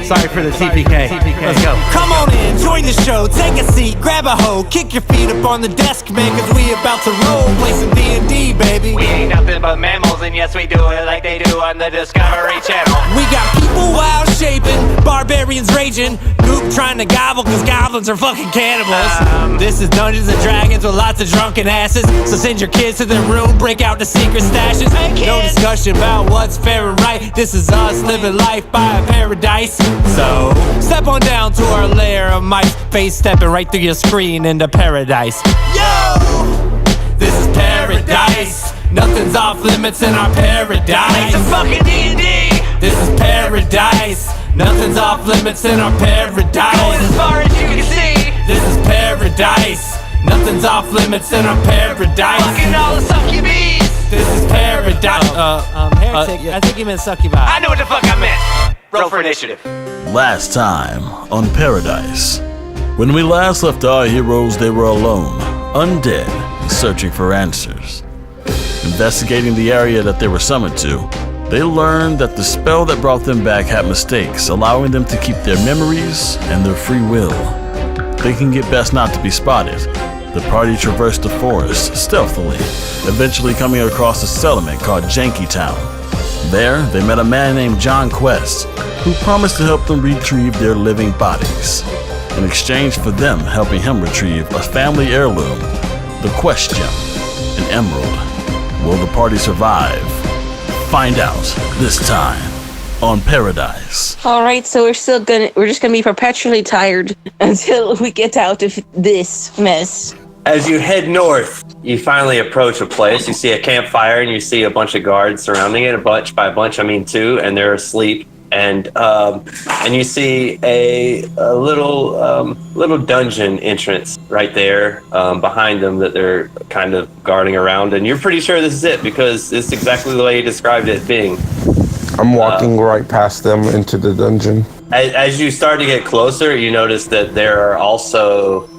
Sorry for the TPK. Let's go. Come on in, join the show, take a seat, grab a hoe, kick your feet up on the desk, man, cause we about to roll, play some D&D, baby. We ain't nothing but mammals, and yes, we do it like they do on the Discovery Channel. We got people wild shaping, barbarians raging, Goop trying to gobble cause goblins are fucking cannibals. This is Dungeons and Dragons with lots of drunken asses, so send your kids to their room, break out the secret stashes. No discussion about what's fair and right, this is us living life by a PairODice. So, step on down to our lair of mice, face stepping right through your screen into PairODice. Yo! This is PairODice. Nothing's off limits in our PairODice. It's a fucking D&D. This is PairODice. Nothing's off limits in our PairODice. Going as far as you can see. This is PairODice. Nothing's off limits in our PairODice. Fucking all the succubies. This is PairODice. Heretic, I think you meant succubi. I know what the fuck I meant. Roll for initiative. Last time on PairODice. When we last left our heroes, they were alone, undead, searching for answers. Investigating the area that they were summoned to, they learned that the spell that brought them back had mistakes, allowing them to keep their memories and their free will. Thinking it best not to be spotted, the party traversed the forest stealthily, eventually coming across a settlement called Janky Town. There, they met a man named John Quest, who promised to help them retrieve their living bodies. In exchange for them helping him retrieve a family heirloom, the Quest Gem, an emerald. Will the party survive? Find out this time on PairODice. All right, so we're just gonna be perpetually tired until we get out of this mess. As you head north, you finally approach a place. You see a campfire and you see a bunch of guards surrounding it. A bunch, by a bunch I mean two, and they're asleep. And you see a little dungeon entrance right there behind them that they're kind of guarding around. And you're pretty sure this is it because it's exactly the way you described it being. I'm walking right past them into the dungeon. As you start to get closer, you notice that there are also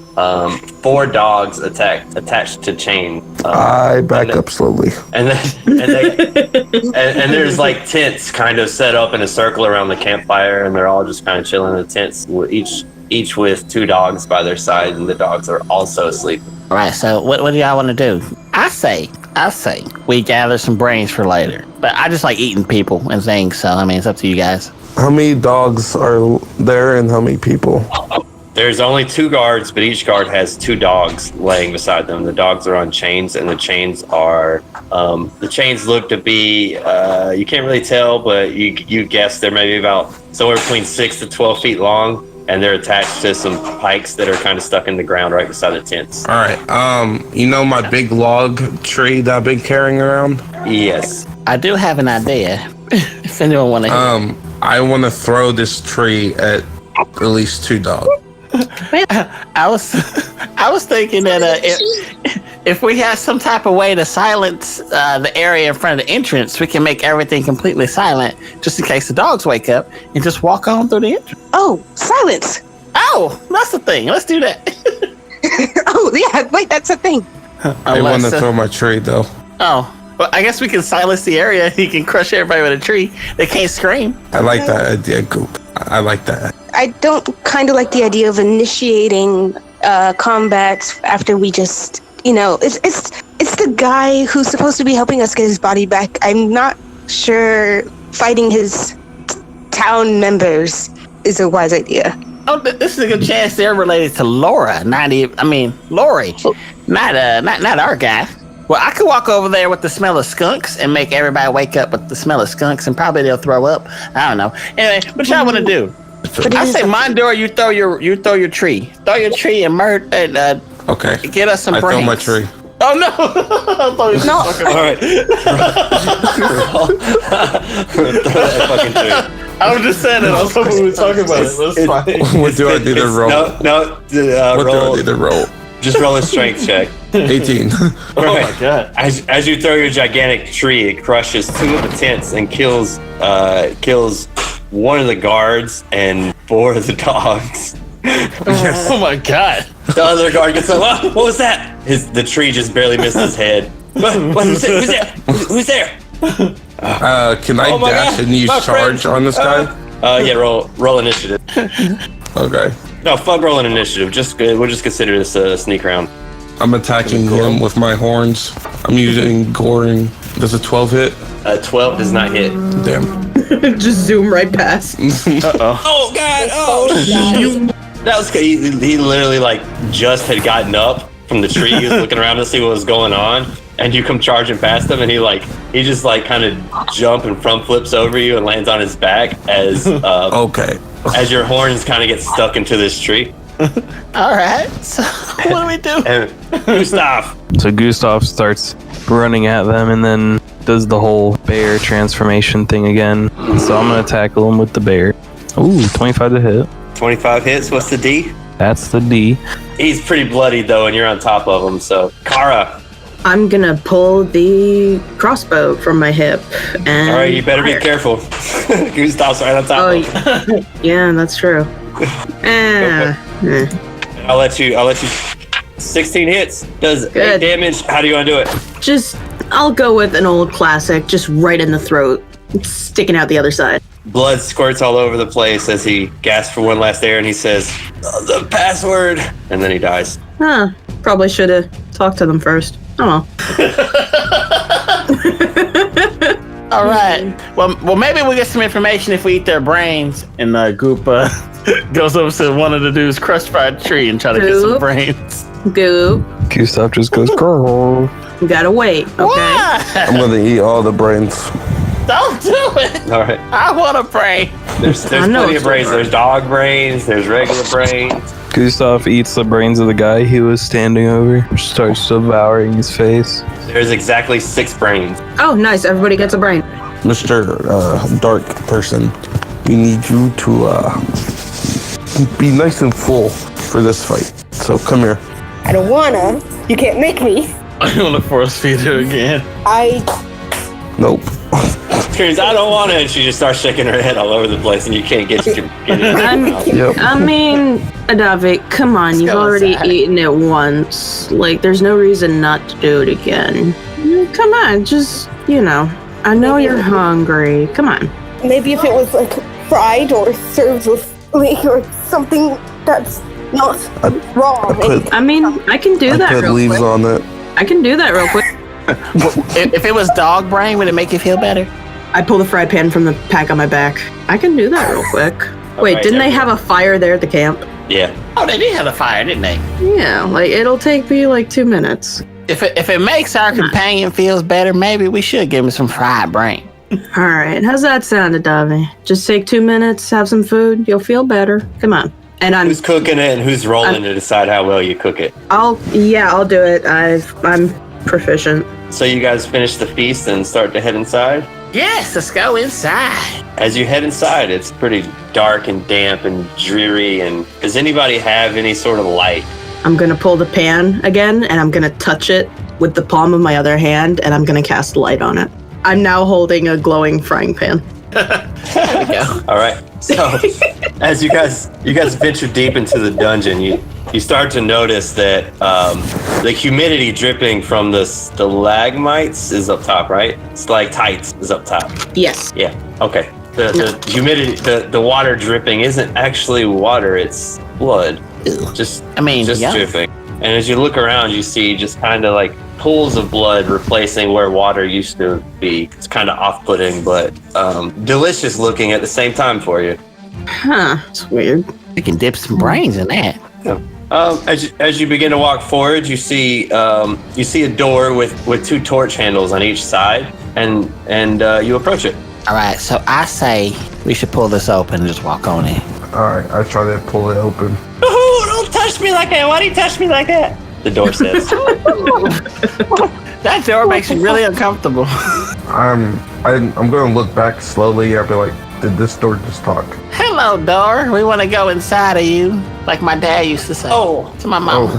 4 dogs attached to chain. I back up slowly. And there's like tents kind of set up in a circle around the campfire, and they're all just kind of chilling in the tents, each with 2 dogs by their side, and the dogs are also asleep. All right, so what do y'all want to do? I say we gather some brains for later. But I just like eating people and things, so I mean, it's up to you guys. How many dogs are there and how many people? There's only 2 guards, but each guard has 2 dogs laying beside them. The dogs are on chains, and the chains look to be, you can't really tell, but you guess they're maybe about somewhere between 6 to 12 feet long, and they're attached to some pikes that are kind of stuck in the ground right beside the tents. All right, you know my big log tree that I've been carrying around? Yes. I do have an idea, if anyone want to hear. I want to throw this tree at least 2 dogs. I was thinking that if we have some type of way to silence the area in front of the entrance, we can make everything completely silent, just in case the dogs wake up and just walk on through the entrance. Oh, silence! Oh, that's the thing. Let's do that. Oh yeah, wait, that's a thing. I want to throw my tree though. Oh, well, I guess we can silence the area. You can crush everybody with a tree. They can't scream. I like that idea, Goop. I like that. I don't kind of like the idea of initiating combat after we just, it's the guy who's supposed to be helping us get his body back. I'm not sure fighting his town members is a wise idea. Oh, this is a good chance they're related to Laura, Lori, not our guy. Well, I could walk over there with the smell of skunks and make everybody wake up with the smell of skunks, and probably they'll throw up. I don't know. Anyway, what y'all want to do? I say, Mondor, you throw your tree. Throw your tree and okay. Get us some brains. I throw my tree. Oh no! No. All right. Throw that fucking tree. I was just saying it. I was hoping we were talking about it. That's fine. What do I do to roll? No. What do I do to roll? Just roll a strength check. 18. Oh my god! As you throw your gigantic tree, it crushes 2 of the tents and kills 1 of the guards and 4 of the dogs. Yes. Oh my god! The other guard gets like, what was that? The tree just barely missed his head. Who's there? Can I dash and use charge on this guy? Yeah, roll initiative. Okay. No, fuck rolling initiative. We'll just consider this a sneak round. I'm attacking him with my horns. I'm using goring. Does a 12 hit? 12 does not hit. Damn. Just zoom right past. Oh god! Oh, that was he literally like just had gotten up from the tree. He was looking around to see what was going on, and you come charging past him, and he just like kind of jump and front flips over you and lands on his back as Okay. as your horns kind of get stuck into this tree. All right. So what do we do? And Gustaf. So Gustaf starts running at them and then does the whole bear transformation thing again. So I'm gonna tackle him with the bear. Ooh, 25 to hit. 25 hits. What's the D? That's the D. He's pretty bloodied though, and you're on top of him. So Kara. I'm gonna pull the crossbow from my hip and. All right, you better be careful. Gustaf's right on top of him. Yeah, that's true. I'll let you. 16 hits. Does 8 damage. How do you want to do it? I'll go with an old classic, just right in the throat, sticking out the other side. Blood squirts all over the place as he gasps for one last air, and he says, "The password," and then he dies. Huh. Probably should have talked to them first. Oh. All right. Well, maybe we'll get some information if we eat their brains. And Goop goes over to one of the dudes crushed by a tree and try to get some brains. Goop. Gustaf just goes, "Grrr." You gotta wait, okay? What? I'm gonna eat all the brains. Don't do it. All right. I want a brain. There's plenty of brains. There's dog brains. There's regular brains. Gustaf eats the brains of the guy he was standing over, starts devouring his face. There's exactly 6 brains. Oh, nice. Everybody gets a brain. Mr. Dark Person, we need you to be nice and full for this fight. So come here. I don't wanna. You can't make me. I want to force feed her again. Nope. Screams, "I don't want to," and she just starts shaking her head all over the place, and you can't get it. Yep. I mean, Adavei, come on. You've already eaten it once. Like, there's no reason not to do it again. Come on, just, I know you're hungry. Come on. Maybe if it was like fried or served with like or something that's not raw. I can do that put real leaves quick. on it. I can do that real quick. If it was dog brain, would it make you feel better? I pull the fry pan from the pack on my back. I can do that real quick. Wait, right, didn't they have a fire there at the camp? Yeah. Oh, they did have a fire, didn't they? Yeah, like it'll take me like 2 minutes. If it makes our companion feels better, maybe we should give him some fried brain. All right, how's that sound, Adavei? Just take 2 minutes, have some food, you'll feel better. Come on. And Who's cooking it and who's rolling to decide how well you cook it? I'll do it. I'm proficient. So you guys finish the feast and start to head inside? Yes, let's go inside. As you head inside, it's pretty dark and damp and dreary. And does anybody have any sort of light? I'm gonna pull the pan again, and I'm gonna touch it with the palm of my other hand, and I'm gonna cast light on it. I'm now holding a glowing frying pan. There we go. All right. So as you guys venture deep into the dungeon, you start to notice that the humidity dripping from the stalagmites is up top, right? Stalactites is up top. Yes. Yeah. Okay. The humidity, the water dripping isn't actually water; it's blood. Just dripping. And as you look around, you see just kind of like pools of blood replacing where water used to be. It's kind of off-putting, but delicious looking at the same time for you. Huh. It's weird. We can dip some brains in that. As you begin to walk forward, you see a door with 2 torch handles on each side, and you approach it. All right, so I say we should pull this open and just walk on in. Alright, I try to pull it open. Ooh, don't touch me like that. Why do you touch me like that? The door says. That door makes me really uncomfortable. I'm gonna look back slowly. I'll be like, did this door just talk? Hello, door. We want to go inside of you, like my dad used to say. Oh. To my mom.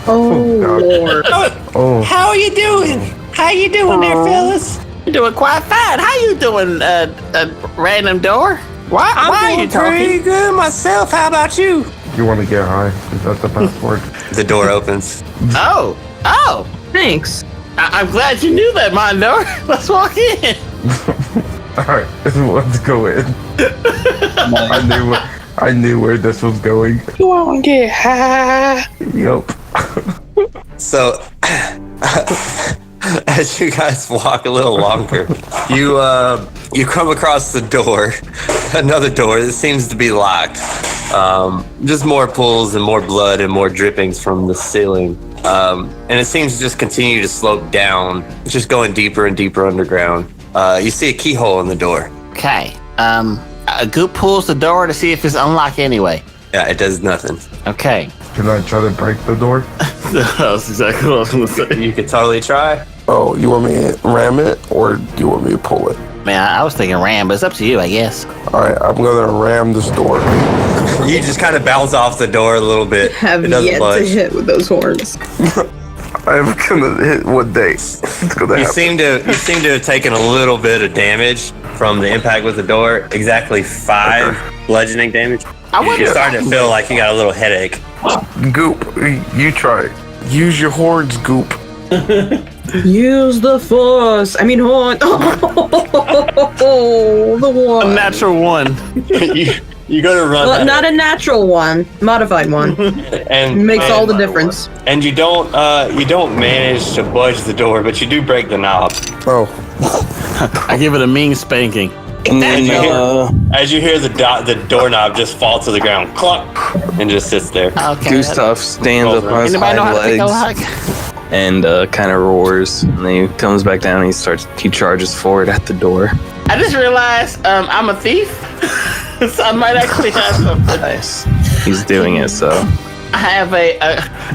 Lord. Oh. How are you doing? How you doing there, fellas? You're doing quite fine. How you doing, random door? Why are you talking? Pretty good myself. How about you? You want to get high? Is that the password? The door opens. Oh. Thanks. I'm glad you knew that, Mondor. Let's walk in. Alright, let's go in. I knew where this was going. You wanna get high? Yup. So, as you guys walk a little longer, you come across the door, another door that seems to be locked. Just more pools and more blood and more drippings from the ceiling. And it seems to just continue to slope down, just going deeper and deeper underground. You see a keyhole in the door. Okay. Goop pulls the door to see if it's unlocked anyway. Yeah, it does nothing. Okay. Can I try to break the door? That's exactly what I was gonna say. You could totally try. Oh, you want me to ram it or do you want me to pull it? Man, I was thinking ram, but it's up to you, I guess. Alright, I'm gonna ram this door. You just kind of bounce off the door a little bit. Have It doesn't yet budge. to hit with those horns. I'm gonna hit one day. It's gonna You happen. seem to have taken a little bit of damage from the impact with the door. Exactly 5 bludgeoning damage. You're starting to feel like you got a little headache. Goop, you try it. Use your horns, Goop. Use the force. I mean horn. Oh, the one. A natural one. You go to run. Well, not a natural one, modified one. and Makes all the difference. And you don't manage to budge the door, but you do break the knob. Oh. I give it a mean spanking. And then, As you hear the doorknob just fall to the ground, clunk, and just sits there. Okay. Gustaf stands up on his Anybody know how hind to take a legs hike? and kind of roars. And then he comes back down and he charges forward at the door. I just realized I'm a thief, so I might actually have something. Nice. He's doing it, so. I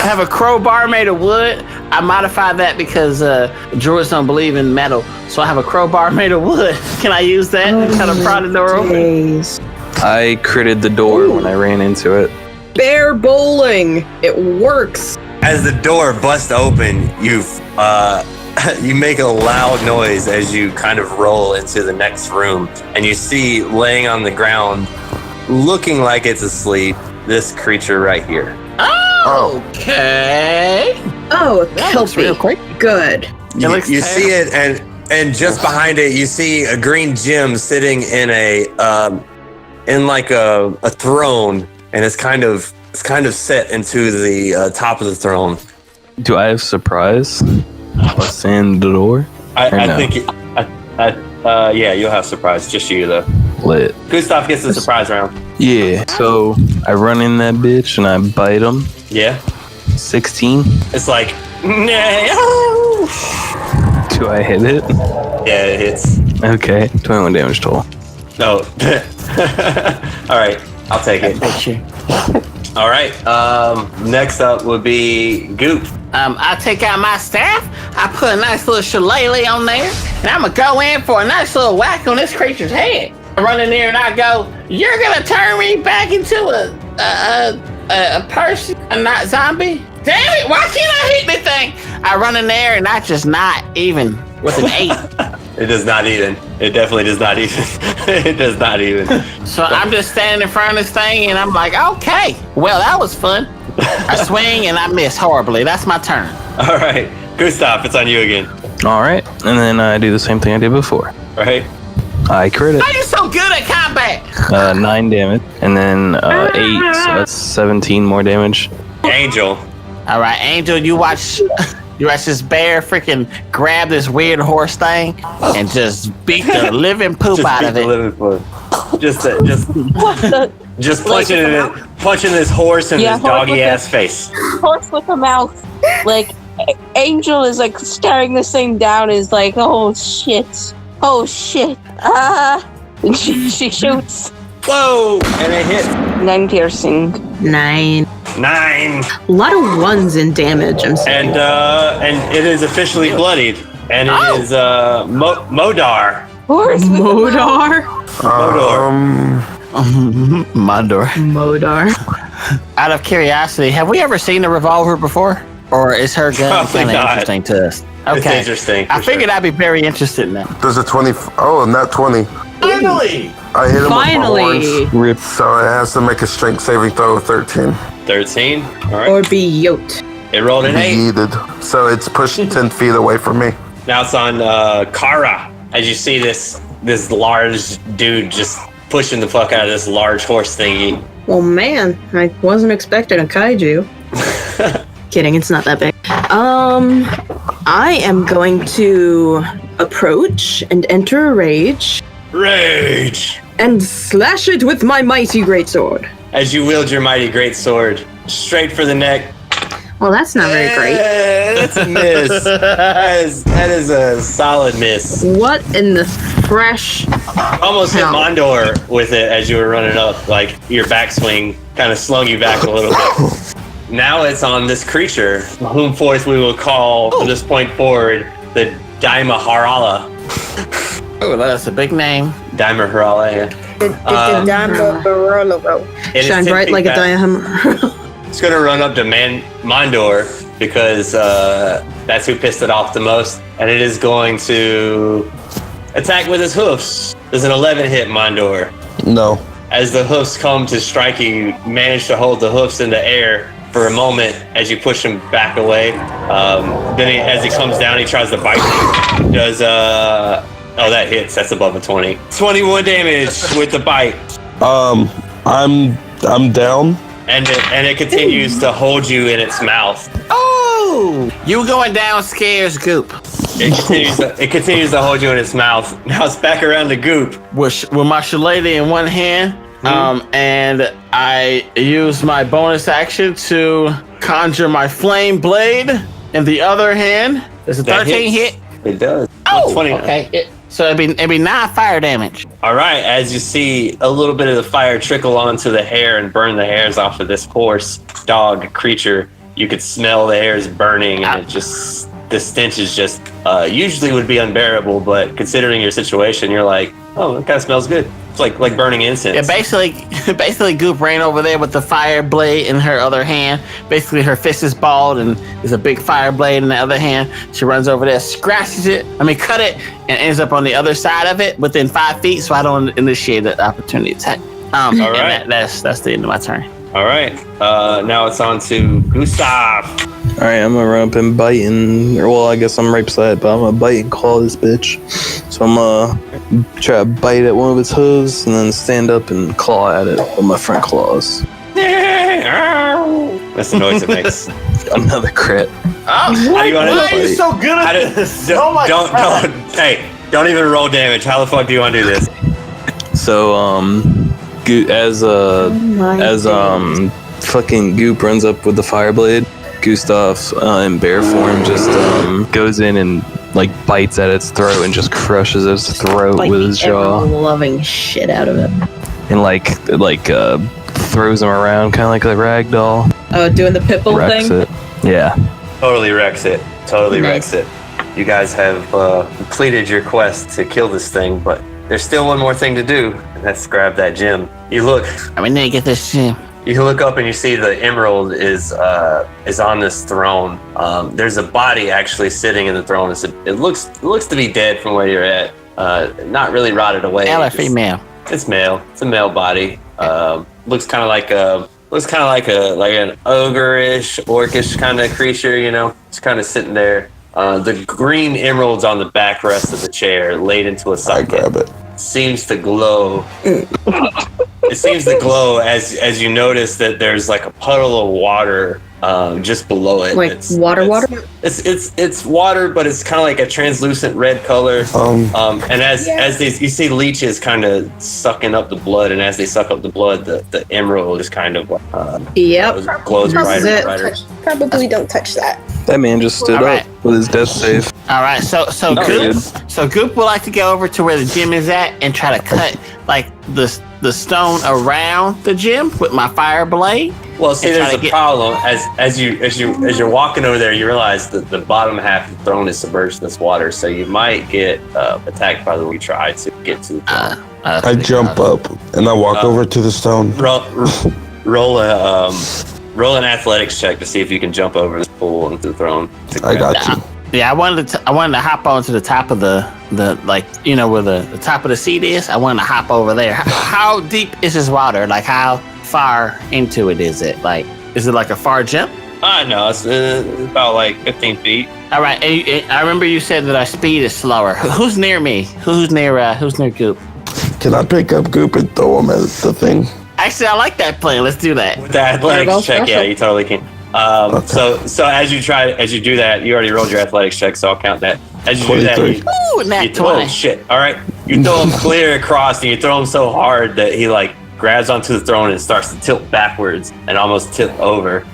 have a crowbar made of wood. I modified that because druids don't believe in metal, so I have a crowbar made of wood. Can I use that to kind of pry the door open? I critted the door when I ran into it. Bear bowling. It works. As the door busts open, you make a loud noise as you kind of roll into the next room, and you see laying on the ground, looking like it's asleep, this creature right here. Oh, okay. Oh, a That looks real kelpie. quick. Good. You see it, and just behind it, you see a green gem sitting in a throne, and it's kind of set into the top of the throne. Do I have surprise? What's in the door? Yeah, you'll have surprise. Just you though. Lit. Gustaf gets the surprise round. Yeah, so I run in that bitch and I bite him. Yeah. 16. It's like, do I hit it? Yeah, it hits. Okay, 21 damage total. No. All right, I'll take it. All right. Next up would be Goop. I take out my staff. I put a nice little shillelagh on there, and I'm gonna go in for a nice little whack on this creature's head. I run in there and I go, "You're gonna turn me back into a person, a not zombie? Damn it! Why can't I hit anything?" I run in there and I just not even with an 8. It does not even. It definitely does not even. It does not even. So I'm just standing in front of this thing and I'm like, okay, well, that was fun. I swing and I miss horribly. That's my turn. All right, Gustaf, it's on you again. All right, and then I do the same thing I did before. Right. I crit it. Why are you so good at combat? 9 damage, and then 8, so that's 17 more damage. Angel. All right, Angel, you watch this bear freaking grab this weird horse thing and just beat the living poop out of it. Just punching this horse in his doggy ass face. Horse with a mouth. Like, Angel is like staring this thing down, is like, oh shit. Oh shit. And she shoots. Whoa! And it hit. 9 piercing. 9. 9. A lot of 1s in damage, I'm saying. And it is officially bloodied. And it is Modar. Horse with Modar? Modar. Out of curiosity, have we ever seen a revolver before? Or is her gun Probably kind of not. interesting to us? Okay. It's interesting. I figured I'd be very interested in that. There's a 20. Oh, not 20. Finally! I hit him Finally. with my horns. Rip. So it has to make a strength saving throw of 13. 13. All right. Or be yoked. It rolled an 8. Yeeted. So it's pushed 10 feet away from me. Now it's on Kara. As you see this large dude just pushing the fuck out of this large horse thingy. Well, man, I wasn't expecting a kaiju. Kidding, it's not that big. I am going to approach and enter a rage. Rage! And slash it with my mighty greatsword. As you wield your mighty greatsword straight for the neck. Well, that's not very great. That's a miss. that is a solid miss. What in the fresh? Almost hit Mondor with it as you were running up. Like your backswing kind of slung you back a little bit. Now it's on this creature, whom forth we will call from this point forward the Daimaharala. Oh, that's a big name. Daimaharala, yeah. Shine bright like a diamond. It's gonna run up to Mondor because that's who pissed it off the most, and it is going to attack with his hoofs. There's an 11 hit, Mondor. No. As the hoofs come to strike you, manage to hold the hoofs in the air for a moment as you push him back away. Then as he comes down, he tries to bite you. Does oh, that hits. That's above a 20. 21 damage with the bite. I'm down. And it continues to hold you in its mouth. Oh, you going down scares Goop. It continues to hold you in its mouth. Now it's back around to Goop. With my shillelagh in one hand, and I use my bonus action to conjure my flame blade in the other hand. There's a 13 hit. It does. Oh, 20. okay. So it'd be 9 fire damage. All right. As you see a little bit of the fire trickle onto the hair and burn the hairs off of this horse dog creature, you could smell the hairs burning, and it just the stench is just usually would be unbearable, but considering your situation, you're like, oh, it kind of smells good. It's like burning incense. Yeah, basically Goop ran over there with the fire blade in her other hand. Basically, her fist is balled and there's a big fire blade in the other hand. She runs over there, scratches it, cut it, and ends up on the other side of it within 5 feet, so I don't initiate the opportunity attack. All right. That's the end of my turn. All right. Now it's on to Gustaf. All right, I'm gonna run up and bite and, well, I guess I'm right beside it, but I'm gonna bite and claw this bitch. So I'm gonna try to bite at one of its hooves and then stand up and claw at it with my front claws. That's the noise it makes. Another crit. How do you want to Why are you so good at this? Oh my God. Don't even roll damage. How the fuck do you want to do this? So as fucking Goop runs up with the fire blade, Gustaf in bear form just goes in and like bites at its throat and just crushes its throat with his jaw, loving shit out of it, and like throws him around kind of like a rag doll. Oh, doing the pitbull Wrecks thing. it. Yeah. Totally wrecks it. Totally Nice. wrecks it. You guys have completed your quest to kill this thing, but there's still one more thing to do, and that's grab that gem. You look. I mean, they get this gem. You look up and you see the emerald is on this throne. There's a body actually sitting in the throne. It looks to be dead from where you're at. Not really rotted away. Male or female? It's male. It's a male body. Looks kind of like an ogre-ish, orcish kind of creature. You know, it's kind of sitting there. The green emerald's on the backrest of the chair, laid into a socket. I grab it. Seems to glow. It seems to glow as you notice that there's like a puddle of water just below it. Like water? It's water, but it's kind of like a translucent red color. And as you see leeches kind of sucking up the blood, and as they suck up the blood, the emerald is kind of glows brighter and brighter. Probably don't touch that. That man just stood up with his death save. All right, so Goop would like to go over to where the gym is at and try to cut like the stone around the gym with my fire blade. Well, see, there's a problem. As you're walking over there, you realize that the bottom half of the throne is submerged in this water, so you might get attacked by the we try to get to the throne. I jump up and I walk over to the stone. Roll an athletics check to see if you can jump over this pool into the throne. I got you. Yeah, I wanted to hop onto the top of the like, you know, where the top of the seat is. I wanted to hop over there. How deep is this water? Like, how far into it is it? Like, is it like a far jump? No, it's about like 15 feet. All right, and I remember you said that our speed is slower. Who's near me? Who's near Goop? Can I pick up Goop and throw him at the thing? Actually, I like that plan. Let's do that. With the athletics check, yeah, you totally can. So as you do that, you already rolled your athletics check, so I'll count that. As you do that, you throw him, shit. All right, you throw him clear across, and you throw him so hard that he like grabs onto the throne and starts to tilt backwards and almost tip over.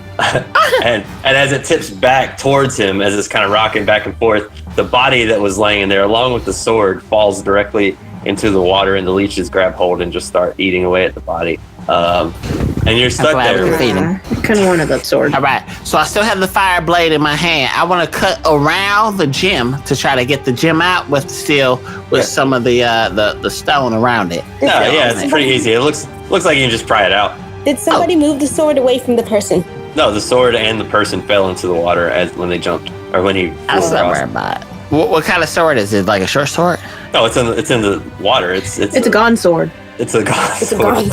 and as it tips back towards him, as it's kind of rocking back and forth, the body that was laying in there, along with the sword, falls directly into the water, and the leeches grab hold and just start eating away at the body. And you're stuck there. I kind of wanted that sword. All right, so I still have the fire blade in my hand. I want to cut around the gem to try to get the gem out with some of the stone around it. It's pretty easy. It looks like you can just pry it out. Did somebody move the sword away from the person? No, the sword and the person fell into the water when they jumped, or when he flew across. About. What kind of sword is it? Like a short sword? No, it's in the water. It's a gone sword. It's a gone sword.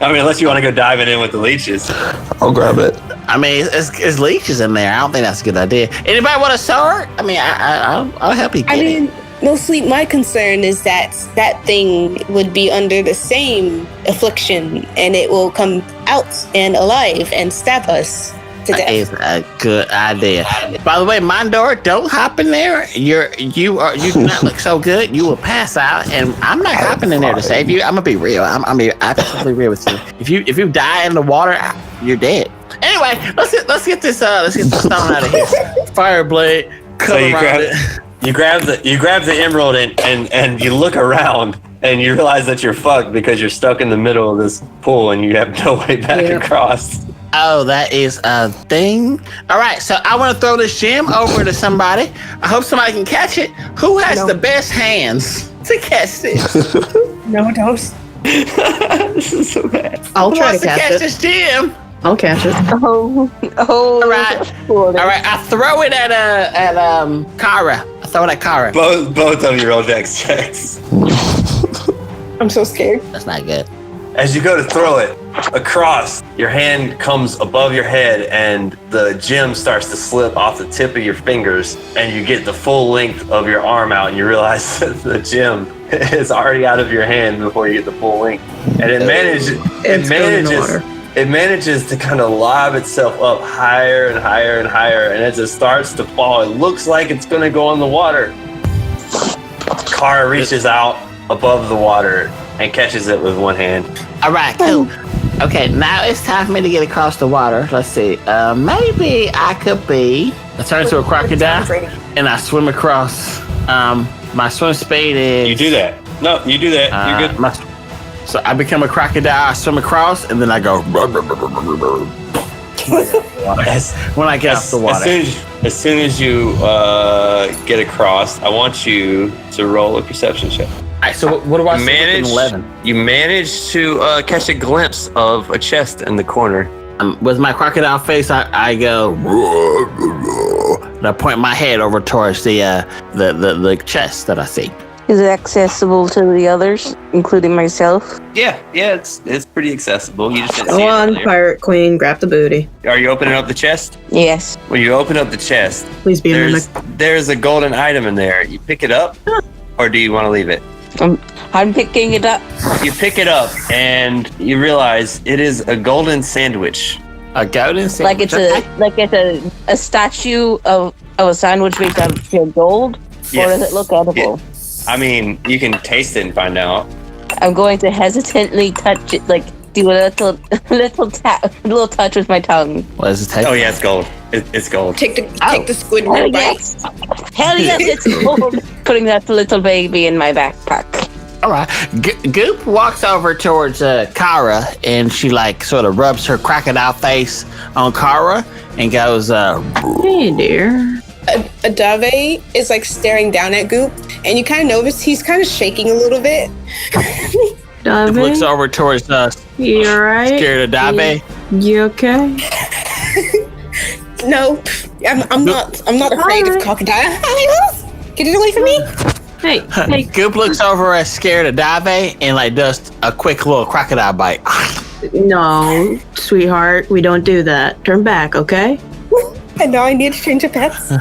I mean, unless you want to go diving in with the leeches. I'll grab it. I mean, it's leeches in there. I don't think that's a good idea. Anybody want a sword? I mean, I'll help you get it. No, Sleep, my concern is that thing would be under the same affliction, and it will come out and alive and stab us to death. That is a good idea. By the way, Mondor, don't hop in there. You do not look so good. You will pass out, and I'm not hopping in there to save you. I'm gonna be real. I'm be absolutely real with you. If you die in the water, you're dead. Anyway, let's get this stone out of here. Fire blade. So you grab the emerald and you look around and you realize that you're fucked because you're stuck in the middle of this pool and you have no way back across. Oh, that is a thing. All right, so I want to throw this gem over to somebody. I hope somebody can catch it. Who has the best hands to catch this? No, don't. This is so bad. I'll try to catch this gem. I'll catch it. Oh. All right. I throw it at Kara. I throw it at Kara. Both of your roll dex checks. I'm so scared. That's not good. As you go to throw it across, your hand comes above your head and the gem starts to slip off the tip of your fingers, and you get the full length of your arm out, and you realize that the gem is already out of your hand before you get the full length. And it manages to kind of lob itself up higher and higher and higher, and as it starts to fall, it looks like it's going to go in the water. Kara reaches out above the water and catches it with one hand. All right, cool. Okay, now it's time for me to get across the water. Let's see. Maybe I could be. I turn into a crocodile and I swim across. My swim speed is. You do that. No, you do that. You're good. So I become a crocodile, I swim across, and then I go. When I get off the water. As soon as you get across, I want you to roll a perception check. All right, so what do I manage? 11. You manage to catch a glimpse of a chest in the corner. With my crocodile face, I go. And I point my head over towards the chest that I see. Is it accessible to the others, including myself? Yeah, it's pretty accessible. You just didn't see Go it on, earlier. pirate queen, grab the booty. Are you opening up the chest? Yes. When you open up the chest, Please be there's a golden item in there. You pick it up, or do you want to leave it? I'm picking it up. You pick it up, and you realize it is a golden sandwich. A golden sandwich? Like it's a statue of a sandwich made out of gold? Or does it look edible? Yeah. I mean, you can taste it and find out. I'm going to hesitantly touch it, like do a little touch with my tongue. What does it taste? Oh yeah, it's gold. It's gold. Take the squid Hell roll yes. Hell yes, it's gold. Putting that little baby in my backpack. All right. Goop walks over towards Kara, and she like sort of rubs her crocodile face on Kara and goes, "Hey, dear." Adavei is like staring down at Goop, and you kind of notice he's kind of shaking a little bit. Adavei? Looks over towards us. You alright? Scared of Adavei? You okay? No, I'm not afraid of crocodile. Get it away from me! Hey. Goop looks over at scared of Adavei and like does a quick little crocodile bite. No, sweetheart, we don't do that. Turn back, okay? And now I need to change of pets.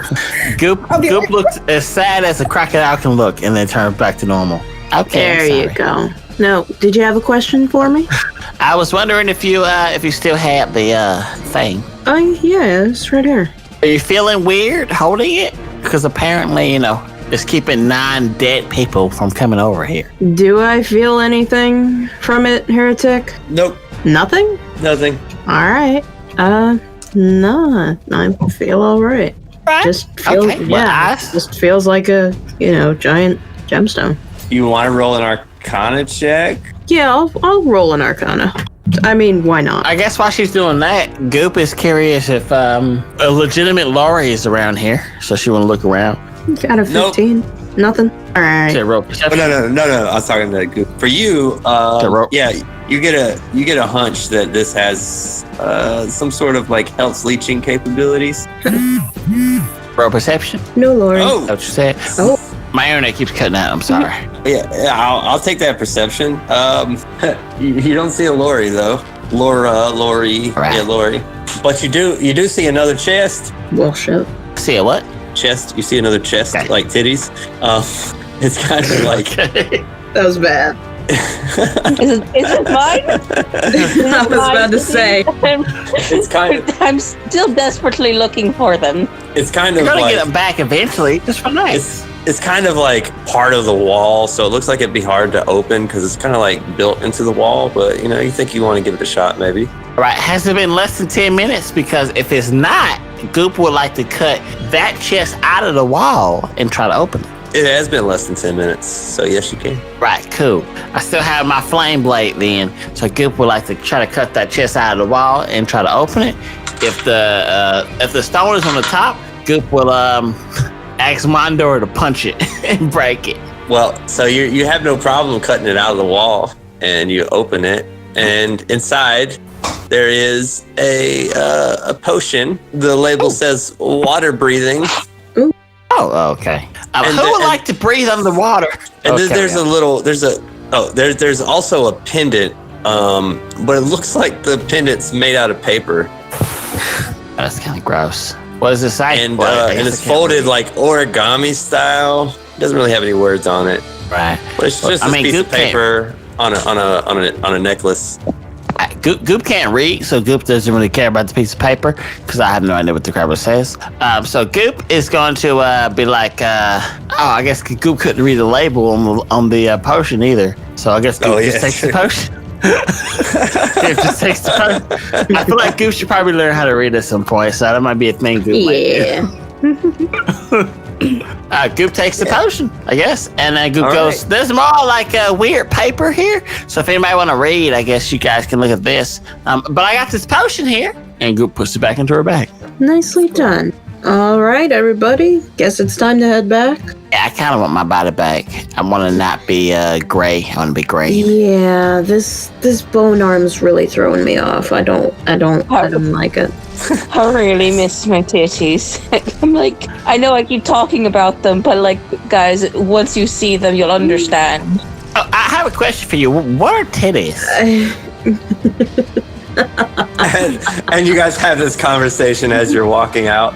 Goop looks as sad as a crocodile can look and then turns back to normal. Okay. There you go. No, did you have a question for me? I was wondering if you still had the thing. Oh, yeah, it's right here. Are you feeling weird holding it? Because apparently, it's keeping non-dead people from coming over here. Do I feel anything from it, heretic? Nope. Nothing? Nothing. All right. No, I feel all right. Right. Just feels, Okay. Well, just feels like a, giant gemstone. You want to roll an Arcana check? Yeah, I'll roll an Arcana. I mean, why not? I guess while she's doing that, Goop is curious if a legitimate Laurie is around here, so she want to look around. Got a 15. Nope. Nothing. All right. Roll perception. Oh, no. I was talking to Goop. For you, yeah, you get a hunch that this has some sort of like health leeching capabilities. Roll perception. No, Laurie. Oh, That's what you said. Oh. My internet keeps cutting out. I'm sorry. Yeah, I'll take that perception. You don't see a Laurie though. Laurie. Right. Yeah, Laurie. But you do see another chest. Well, shit. See a what? Chest. You see another chest, Okay. like titties. It's kind of like. That was bad. Is it mine? I was about to say. It's kind of. I'm still desperately looking for them. It's kind You're of gonna like. get them back eventually. Just for nice. It's kind of like part of the wall, so it looks like it'd be hard to open because it's kind of like built into the wall. But you think you want to give it a shot, maybe. Right. Has it been less than 10 minutes? Because if it's not, Goop would like to cut that chest out of the wall and try to open it. It has been less than 10 minutes, so yes, you can. Right, cool. I still have my flame blade then, so Goop would like to try to cut that chest out of the wall and try to open it. If the stone is on the top, Goop will ask Mondor to punch it and break it. Well, so you have no problem cutting it out of the wall, and you open it, and inside there is a potion. The label says water breathing. Oh, okay. Who would like to breathe underwater? And Okay, there's there's also a pendant, but it looks like the pendant's made out of paper. That's kind of gross. What does it say? And Well, I and guess it's I can't folded read. like origami style. It doesn't really have any words on it, Right. but it's just a piece Goop of paper on a necklace. Goop can't read, so Goop doesn't really care about the piece of paper because I have no idea what the crap it says. So Goop is going to be like, I guess Goop couldn't read the label on the potion either. So I guess Goop just takes the potion. Goop just takes the potion. I feel like Goop should probably learn how to read at some point, so that might be a thing Goop might do. Goop takes the potion, I guess, and then Goop goes, right. There's more like a weird paper here, so if anybody want to read, I guess you guys can look at this. But I got this potion here, and Goop puts it back into her bag. Nicely done. All right, everybody. Guess it's time to head back. Yeah, I kind of want my body back. I want to not be gray. I want to be gray. Yeah, this bone arm's really throwing me off. I don't like it. I really miss my titties. I'm like, I know I keep talking about them, but like, guys, once you see them, you'll understand. Oh, I have a question for you. What are titties? and you guys have this conversation as you're walking out,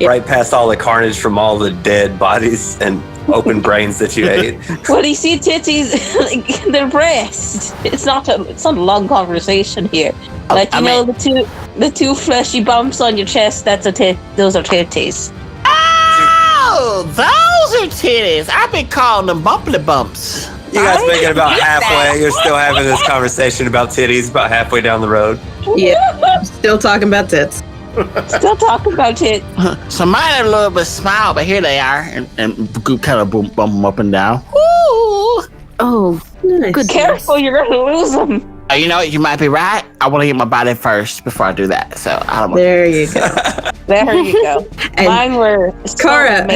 right past all the carnage from all the dead bodies and open brains that you ate. Well, you see titties, like, they're breasts. It's not a long conversation here. Like, the two fleshy bumps on your chest, that's a tit. Those are titties. Oh, those are titties. I've been calling them bumply bumps. You guys make it about halfway. You're still having this conversation about titties about halfway down the road. Yeah, still talking about tits. Still talking about it. So mine are a little bit small, but here they are. And Goop kind of bump them up and down. Ooh. Oh, nice. Good. Careful, you're going to lose them. Oh, you know what? You might be right. I want to get my body first before I do that. So I don't want There you go. There you go. And mine were Kara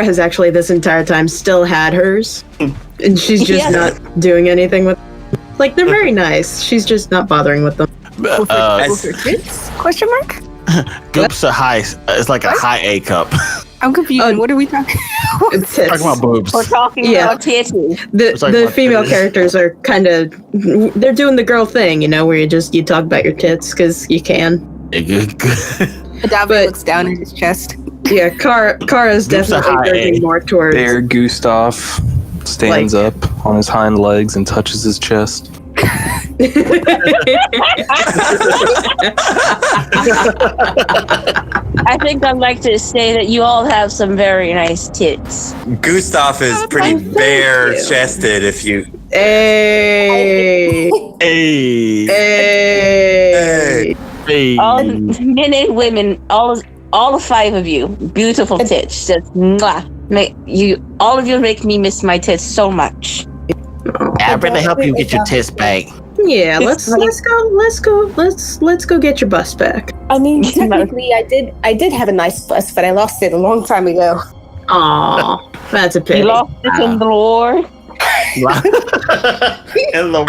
has actually this entire time still had hers. And she's just not doing anything with them. Like, they're very nice. She's just not bothering with them. Kids? Question mark? Goop's a high. It's like a high A cup. I'm confused. What are we talking about? It's Talking about boobs. We're talking about titties. The female characters are kind of, they're doing the girl thing, where you talk about your tits because you can. Adavei looks down at his chest. Yeah, Kara's definitely working more towards. Gustaf stands up on his hind legs and touches his chest. I think I'd like to say that you all have some very nice tits. Gustaf is pretty bare-chested. If you. Hey. Hey. All men and women, all the 5 of you, beautiful tits. Just mwah. All of you make me miss my tits so much. I really help you get your tits back. Yeah, let's go get your bust back. I mean, technically, I did have a nice bust, but I lost it a long time ago. Aw, that's a pity. You lost it in the war. In the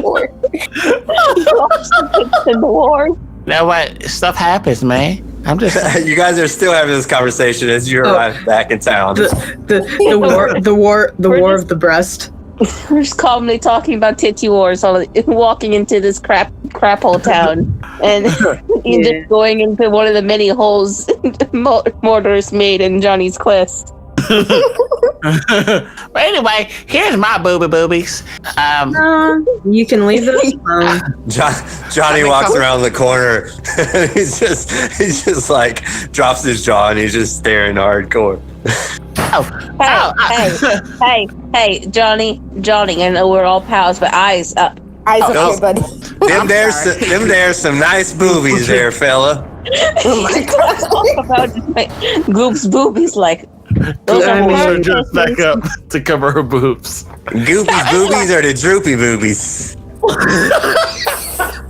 war. In the war. Now what? Stuff happens, man. I'm just. You guys are still having this conversation as you arrive back in town. The war of the breast. We're just calmly talking about titty wars, walking into this crap hole town, and just going into one of the many holes Mortar's made in Johnny's quest. But anyway, here's my boobies. You can leave those alone. Johnny walks around the corner. he's just like drops his jaw and he's just staring hardcore. Hey, Johnny, I know we're all pals, but eyes up. Eyes up here, buddy. Them there's some nice boobies there, fella. Oh my god. Talk about Goop's boobies, like those are just back up to cover her boobs. Goopy's boobies or the droopy boobies?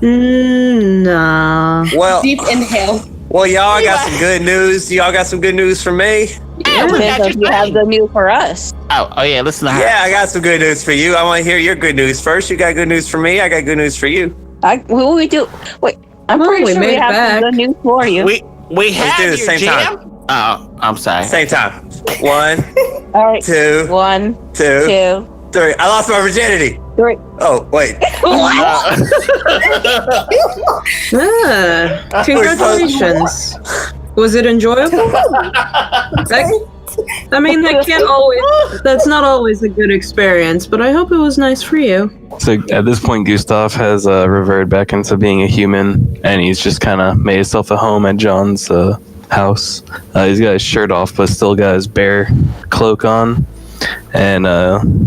Nah. Well, Deep inhale. Well, y'all got some good news. Y'all got some good news for me. Yeah, you have good news for us. Oh yeah, listen to her. Yeah, I got some good news for you. I want to hear your good news first. You got good news for me. I got good news for you. We do. Wait, I'm pretty sure we have some good news for you. We have do the your same jam. time. Oh, I'm sorry. Same time. 1, all right. 2, 1, 2, 3. I lost my virginity. 3. Oh, wait. Congratulations. Was it enjoyable? I mean, that's not always a good experience, but I hope it was nice for you. So at this point, Gustaf has reverted back into being a human, and he's just kind of made himself a home at John's house. He's got his shirt off, but still got his bear cloak on. And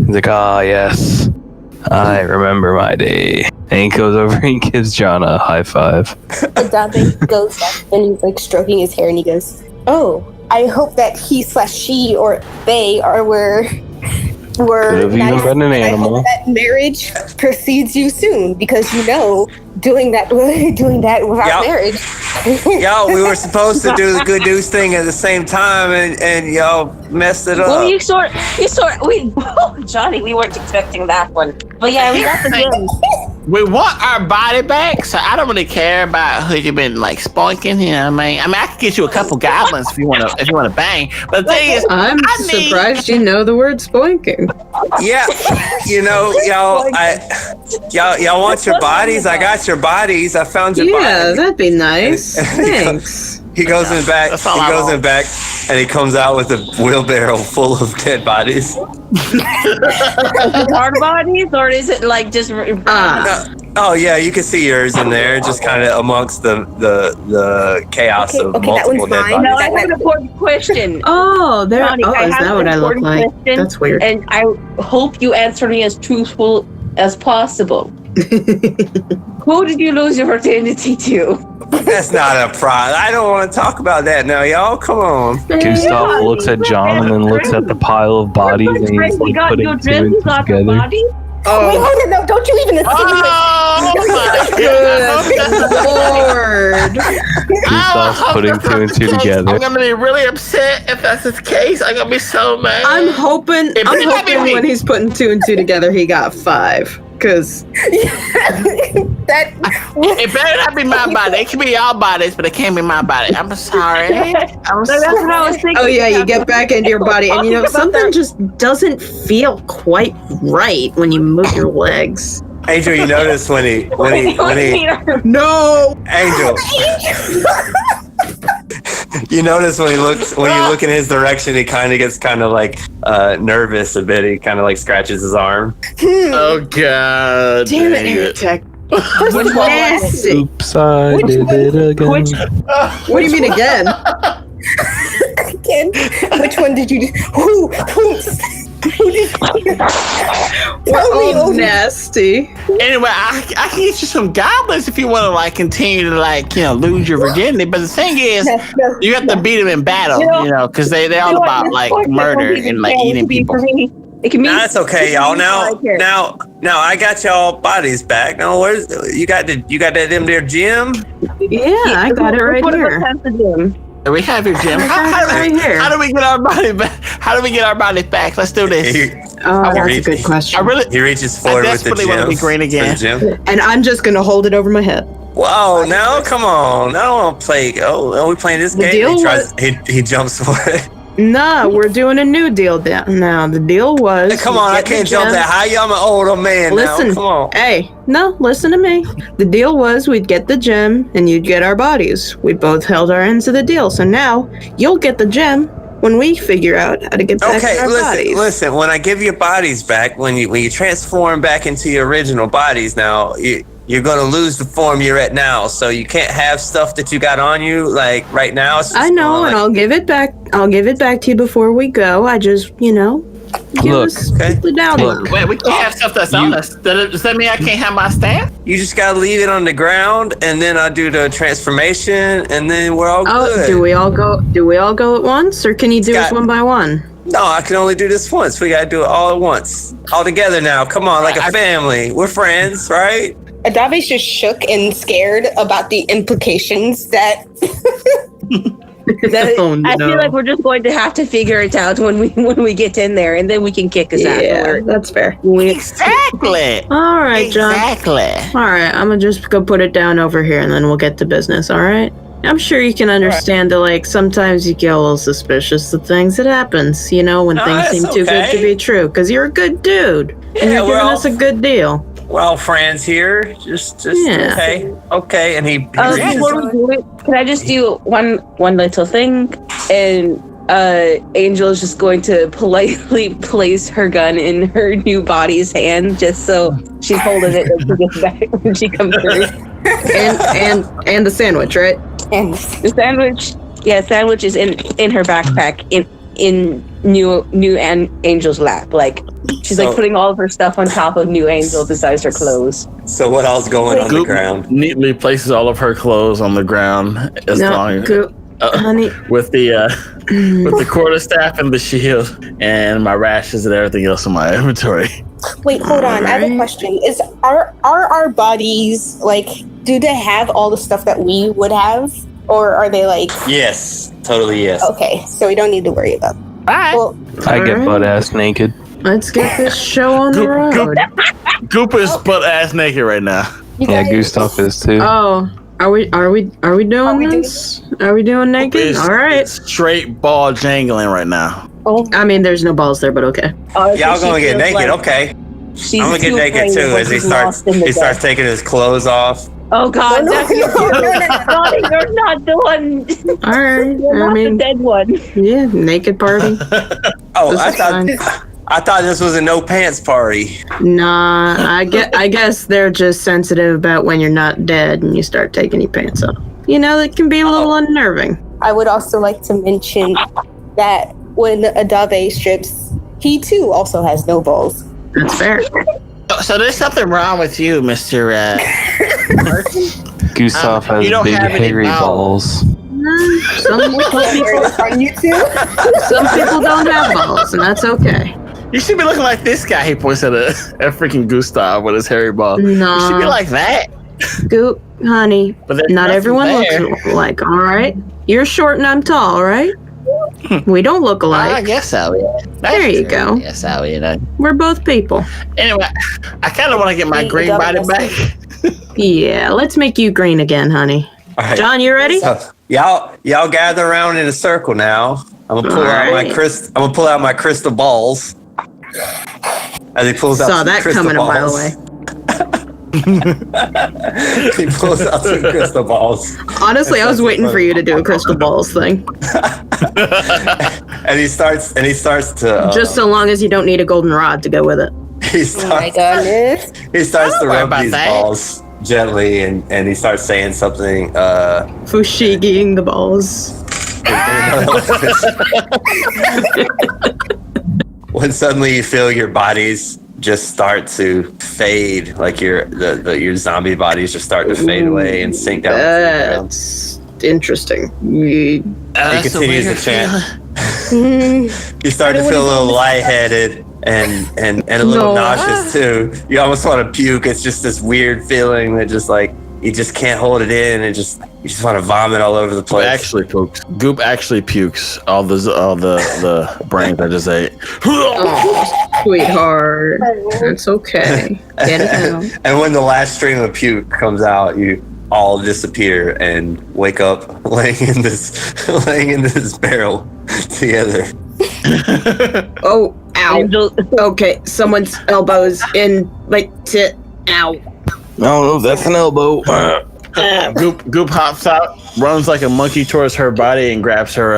he's like, yes, I remember my day. And he goes over and gives John a high five. Adavei goes up and he's like stroking his hair and he goes, "Oh, I hope that he/she or they were Could have even been an animal. I hope that marriage precedes you soon, because doing that without marriage." Y'all, we were supposed to do the good news thing at the same time, and y'all messed it up. Well, Johnny, we weren't expecting that one. But yeah, we got the good. We want our body back, so I don't really care about who you've been like spanking. You know what I mean? I could get you a couple goblins if you want to bang. But the thing is, I'm surprised you know the word spanking. Yeah, y'all want your bodies? I got your bodies. I found your bodies. Yeah, that'd be nice. Thanks. He goes in back. And he comes out with a wheelbarrow full of dead bodies. Is it hard bodies, or is it like just? Oh yeah, you can see yours in there, just kind of amongst the chaos of multiple dead bodies. No, I have an important question. Oh, is that what I look like? Question, That's weird. And I hope you answer me as truthful as possible. Who did you lose your virginity to? That's not a problem. I don't want to talk about that now, y'all. Come on. Gustaf looks at John and then looks at the pile of bodies and he's like putting two and two together. Oh, wait, hold on, no, don't you even assume Gustaf's putting two and two together. I'm gonna be really upset if that's the case. I'm gonna be so mad. I'm hoping when he's putting 2 and 2 together, he got 5. Because it better not be my body. It can be y'all bodies, but it can't be my body. I'm sorry. That's what I was thinking. Oh yeah, you get back into your body, and something just doesn't feel quite right when you move your legs. Angel, you notice when he No, Angel. You notice when you look in his direction, he kind of gets like nervous a bit. He kind of like scratches his arm. Oh god! Damn it, Heretic. Which nasty. Oops, I did it again. What do you mean again? Again? Which one did you do? Who did you Oh, nasty. Anyway, I can get you some goblins if you want to like continue to lose your virginity. But the thing is, you have to beat them in battle, because they're all about like murder and like eating people. It can be. Nah, it's okay, y'all. Now, I got y'all bodies back. Now, where's you got that them there gym? Yeah, I got it right here. We have your gym. How do we get our body back? How do we get our body back? Let's do this. That's a good question. He reaches forward with the gym. Want to be green again. And I'm just gonna hold it over my head. Whoa! Now, come on! I don't want to play. Oh, are we playing this game? He jumps away. Nah, we're doing a new deal now. The deal was... Hey, come on, I can't jump that high. I'm an older man listen, now. Come on. Hey, no, listen to me. The deal was we'd get the gem and you'd get our bodies. We both held our ends of the deal. So now you'll get the gem when we figure out how to get back our bodies. Listen. When I give your bodies back, when you transform back into your original bodies now, you're going to lose the form you're at now. So you can't have stuff that you got on you like right now. I know, and I'll give it back. I'll give it back to you before we go. I just, Look. the down look. Wait, we can't have stuff that's on us. Does that mean I can't have my staff? You just got to leave it on the ground, and then I do the transformation, and then we're all good. Do we all go at once, or can you do us one by one? No, I can only do this once. We got to do it all at once. All together now. Come on, like a family. We're friends, right? Adavei's just shook and scared about the implications that. I feel like we're just going to have to figure it out when we get in there, and then we can kick us out. Yeah, that's fair. Exactly. All right, John. Exactly. All right, I'm gonna just go put it down over here, and then we'll get to business. All right. I'm sure you can understand that, sometimes you get a little suspicious of things. It happens, when things seem too good to be true. Because you're a good dude, and you're giving us a good deal. We're all friends here. Just okay. And he before we do it, can I just do one little thing? And Angel is just going to politely place her gun in her new body's hand, just so she's holding it when she gets back when she comes through. and the sandwich, right? And the sandwich, sandwich is in her backpack in new Angel's lap. She's putting all of her stuff on top of New Angel besides her clothes. So what else going on the ground? Neatly places all of her clothes on the ground honey, with the quarterstaff and the shield and my rashes and everything else in my inventory. Wait, hold on. I have a question. Are our bodies do they have all the stuff that we would have, or are they Yes, totally yes. Okay, so we don't need to worry about them. All right. Well, I get butt ass naked. Let's get this show on the road. Goop is butt ass naked right now. Yeah, Gustaf is too. Oh, are we doing this? Are we doing naked? All right. It's straight ball jangling right now. Oh, I mean, there's no balls there, but okay. Y'all gonna get naked? Okay. I'm gonna get naked too as he starts taking his clothes off. Oh God! You're not the one. All right. The dead one. Yeah, naked party. I thought this was a no pants party. Nah, I guess they're just sensitive about when you're not dead and you start taking your pants off. It can be a little unnerving. I would also like to mention that when Adavei strips, he too also has no balls. That's fair. So there's something wrong with you, Mr. Gustaf has big hairy balls. Some people don't have balls, and that's okay. You should be looking like this guy. He points at a freaking Gustaf with his hairy ball. No. You should be like that. Goop, honey, not everyone looks alike, all right? You're short and I'm tall, all right? We don't look alike. I guess so, yeah. There you go. Yes, so, We're both people. Anyway, I kind of want to get my green body back. Yeah, let's make you green again, honey. All right. John, you ready? So, y'all gather around in a circle now. I'm gonna pull out my crystal balls. As he pulls out Saw some that crystal coming balls. a mile away. He pulls out some crystal balls. Honestly, I was waiting for you to do a crystal balls thing. And he starts to Just so long as you don't need a golden rod to go with it. he starts, Oh my goodness. he starts to worry rub about these that. balls gently, and he starts saying something. Fushigiing the balls. When suddenly you feel your bodies just start to fade, like your zombie bodies just start to fade away and sink down. That's interesting. He continues to chant. You start to feel a little lightheaded and a little nauseous too. You almost want to puke. It's just this weird feeling that just like you just can't hold it in, and you just want to vomit all over the place. Actually, folks, Goop actually pukes all the brains I just ate. Oh, sweetheart. It's okay. Get it out. And when the last stream of puke comes out, you all disappear and wake up laying in this barrel together. Oh, ow. Okay, someone's elbow's in my tit. Ow. I don't know if that's an elbow. Goop hops out, runs like a monkey towards her body, and grabs her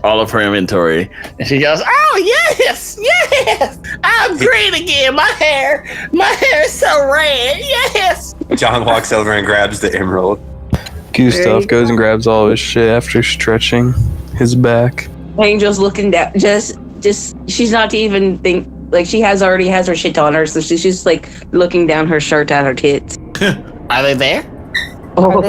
all of her inventory. And she goes, "Oh yes, I'm green again. My hair is so red. Yes." John walks over and grabs the emerald. Gustaf goes and grabs all his shit after stretching his back. Angel's looking down. Just she's not even think like she already has her shit on her, so she's just like looking down her shirt at her tits. Are they there? Oh,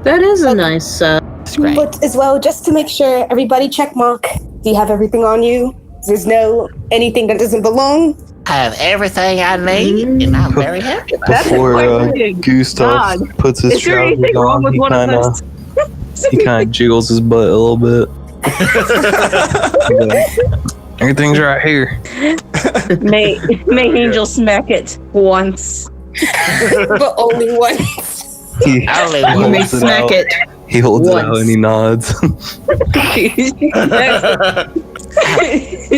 that is a nice. But as well, just to make sure everybody check mark. Do you have everything on you? There's no anything that doesn't belong. I have everything I need, and I'm very happy about it. Before Gustaf puts his trousers on, he kind of jiggles his butt a little bit. Everything's right here. May Angel smack it once, But only once. He You may smack it. He holds it out and he nods.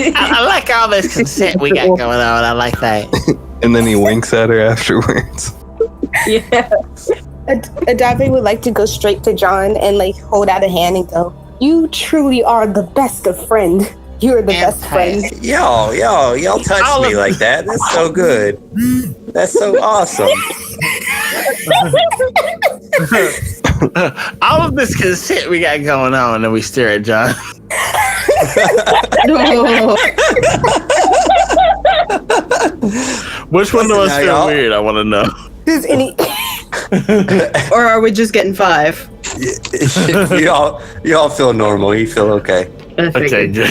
I like all this consent we got going on. I like that. And then he winks at her afterwards. Yeah. Adavei would like to go straight to John and like hold out a hand and go, "You truly are the best of friend. You're the best friend." Y'all touch me like that. That's so good. That's so awesome. All of this consent we got going on, and we stare at John. Which one of us feel weird? I want to know. Does any? Or are we just getting 5? you all feel normal. You feel okay. Okay, good.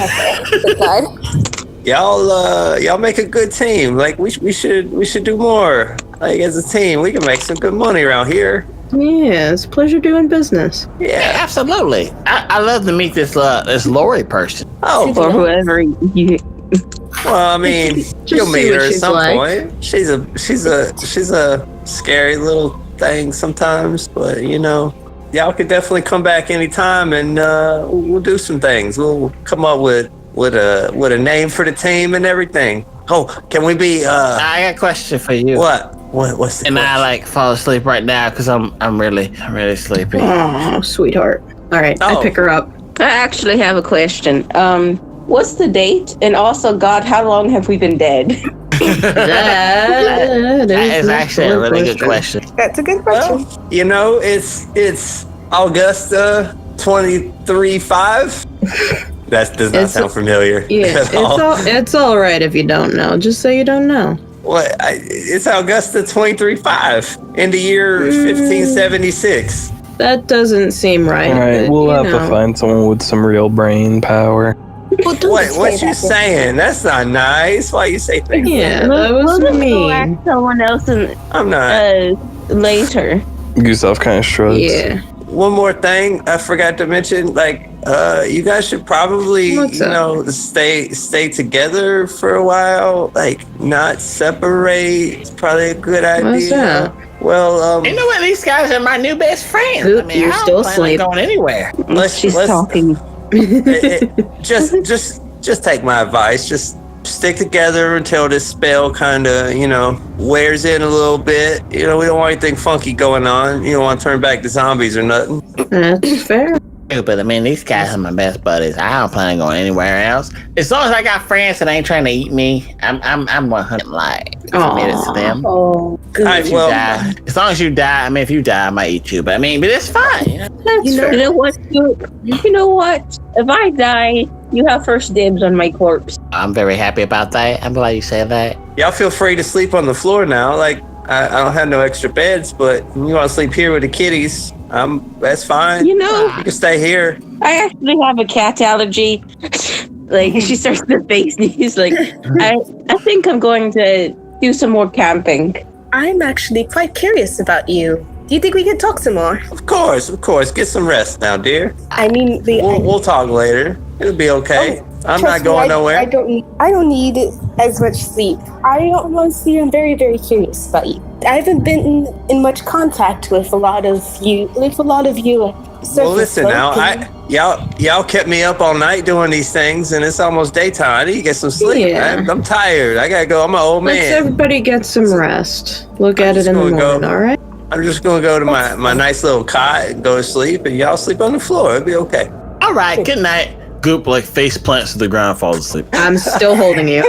Y'all make a good team. Like we should do more. Like as a team, we can make some good money around here. Yeah, it's a pleasure doing business. Yeah, absolutely. I love to meet this Lori person. Oh, or whoever you. Well, I mean, you'll meet her at some point. She's a scary little thing sometimes, but you know, y'all could definitely come back anytime, and we'll do some things. We'll come up with a name for the team and everything. Oh, can we be? I got a question for you. What's the And question? I like fall asleep right now because I'm really sleepy. Oh, sweetheart. All right, I pick her up. I actually have a question. What's the date? And also, God, how long have we been dead? That is actually a really good question. That's a good question. Well, you know, it's Augusta 23-5. That does not sound familiar. Yeah, it's all right if you don't know. Just say you don't know. What? It's Augusta 23-5 in the year 1576. That doesn't seem right. All right, but, we'll you have know. to find someone with some real brain power. What you saying? That's not nice. Why you say things? Yeah, like that was We'll mean. ask someone else I'm not. Later. Gustaf kind of shrugs. Yeah. One more thing I forgot to mention, like, you guys should probably, stay together for a while, like, not separate. It's probably a good idea. What's that? Well, You know what? These guys are my new best friends. Oop, I mean, you're I don't still plan on asleep. going anywhere. She's talking. just take my advice. Just stick together until this spell kind of, wears in a little bit. We don't want anything funky going on. You don't want to turn back to zombies or nothing. That's fair. But I mean, these guys are my best buddies. I don't plan on going anywhere else. As long as I got friends that ain't trying to eat me, I'm 100 like committed to them. Oh, good. All right, well, As long as you die, I mean, if you die, I might eat you. But I mean, but it's fine. You know what? You know what? If I die, you have first dibs on my corpse. I'm very happy about that. I'm glad you said that. y'all feel free to sleep on the floor now. Like, I don't have no extra beds, but you want to sleep here with the kitties, that's fine. You know, you can stay here. I actually have a cat allergy. Like, she starts to face me. He's like, I think I'm going to do some more camping. I'm actually quite curious about you. Do you think we could talk some more? Of course. Get some rest now, dear. I mean, we'll talk later. It'll be okay. I'm not going nowhere. I don't need as much sleep. I honestly am very, very curious about you. I haven't been in much contact with a lot of you. Well, listen now. Y'all kept me up all night doing these things, and it's almost daytime. I need to get some sleep. Yeah. I'm tired. I gotta go. I'm an old man. Let's everybody get some rest. Look at it in the morning, all right? I'm just gonna go to my nice little cot and go to sleep, and y'all sleep on the floor. It'll be okay. All right. Good night. Goop like face plants to the ground, falls asleep. I'm still holding you.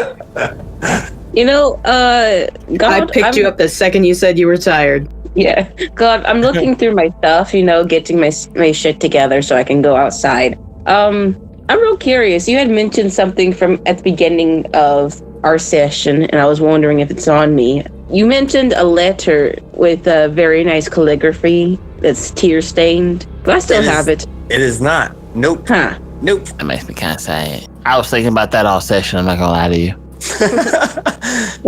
You know, God, I picked you up the second you said you were tired. Yeah. God, I'm looking through my stuff, getting my shit together so I can go outside. I'm real curious. You had mentioned something from at the beginning of our session, and I was wondering if it's on me. You mentioned a letter with a very nice calligraphy that's tear-stained. Do I still have it? It is not. Nope. Huh. Nope. That makes me kind of sad. I was thinking about that all session. I'm not gonna lie to you.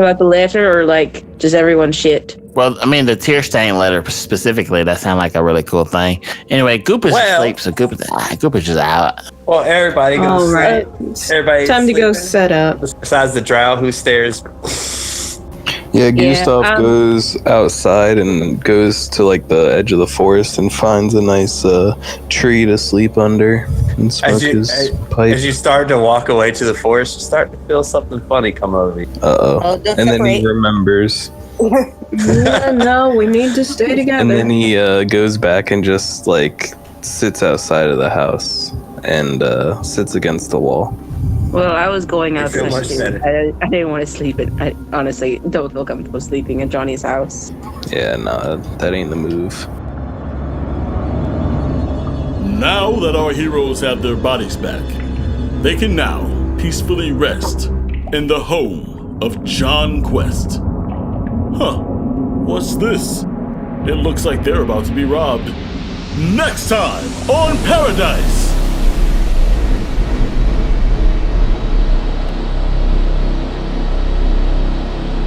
About the letter, or like just everyone's shit? Well, I mean, the tear stain letter specifically, that sounded like a really cool thing. Anyway, Goop is asleep, so Goop is just out. Well, everybody goes. All right. Everybody. Time to go set up. Besides the drow who stares. Yeah, Gustaf goes outside and goes to like the edge of the forest and finds a nice tree to sleep under and smoke his pipe. As you start to walk away to the forest, you start to feel something funny come over you. And then he remembers. No, we need to stay together. And then he goes back and just like sits outside of the house and sits against the wall. Well, I was going outside. feel much better. I didn't want to sleep. I honestly don't feel comfortable sleeping at Johnny's house. Yeah, no, that ain't the move. Now that our heroes have their bodies back, they can now peacefully rest in the home of John Quest. Huh, what's this? It looks like they're about to be robbed. Next time on PairODice!